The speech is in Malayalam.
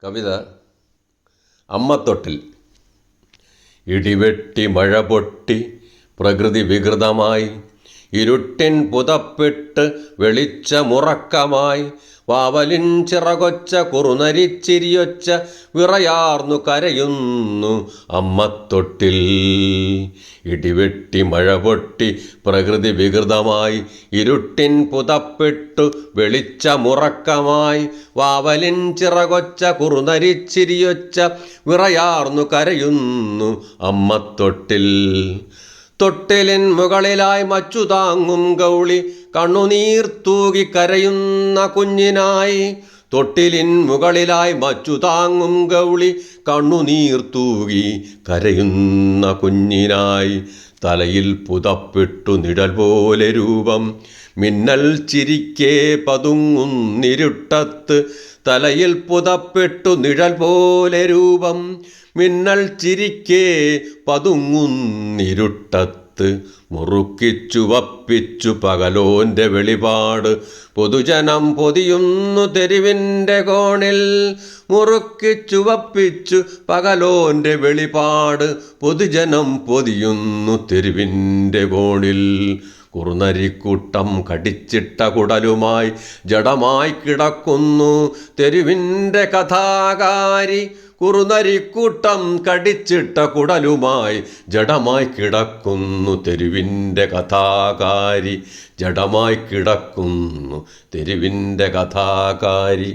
കവിത അമ്മത്തൊട്ടിൽ. ഇടിവെട്ടി മഴ പൊട്ടി പ്രകൃതി വികൃതമായി, ഇരുട്ടിൻ പുതപ്പിട്ട് വെളിച്ചമുറക്കമായി, വാവലിൻ ചിറകൊച്ച കുറുനരിച്ചിരിയൊച്ച വിറയാർന്നു കരയുന്നു അമ്മത്തൊട്ടിൽ. ഇടിവെട്ടി മഴ പൊട്ടി പ്രകൃതി വികൃതമായി, ഇരുട്ടിൻ പുതപ്പിട്ടു വെളിച്ചമുറക്കമായി, വാവലിൻ ചിറകൊച്ച കുറുനരിച്ചിരിയൊച്ച വിറയാർന്നു കരയുന്നു അമ്മത്തൊട്ടിൽ. തൊട്ടിലിൻ മുകളിലായി മച്ചു താങ്ങും ഗൗളി കണ്ണുനീർ തൂകി കരയുന്ന കുഞ്ഞിനായി. തൊട്ടിലിൻ മുകളിലായി മച്ചു താങ്ങും ഗൗളി കണ്ണുനീർ തൂകി കരയുന്ന കുഞ്ഞിനായി. തലയിൽ പുതപ്പിട്ടു നിഴൽ പോലെ രൂപം, മിന്നൽ ചിരിക്കേ പതുങ്ങുന്നിരുട്ടത്ത്. തലയിൽ പുതപ്പിട്ടു നിഴൽ പോലെ രൂപം, മിന്നൽ ചിരിക്കേ പതുങ്ങുന്നിരുട്ടത്ത്. മുറുക്കിച്ചുവപ്പിച്ചു പകലോൻ്റെ വെളിപാട് പൊതുജനം പൊതിയുന്നു തെരുവിൻ്റെ കോണിൽ. മുറുക്കിച്ചുവപ്പിച്ചു പകലോൻ്റെ വെളിപാട് പൊതുജനം പൊതിയുന്നു തെരുവിൻ്റെ കോണിൽ. കുറുനരിക്കൂട്ടം കടിച്ചിട്ട കുടലുമായി ജഡമായി കിടക്കുന്നു തെരുവിൻ്റെ കഥാകാരി. കുറുനരിക്കൂട്ടം കടിച്ചിട്ട കുടലുമായി ജഡമായി കിടക്കുന്നു തെരുവിൻ്റെ കഥാകാരി. ജഡമായി കിടക്കുന്നു തെരുവിൻ്റെ കഥാകാരി.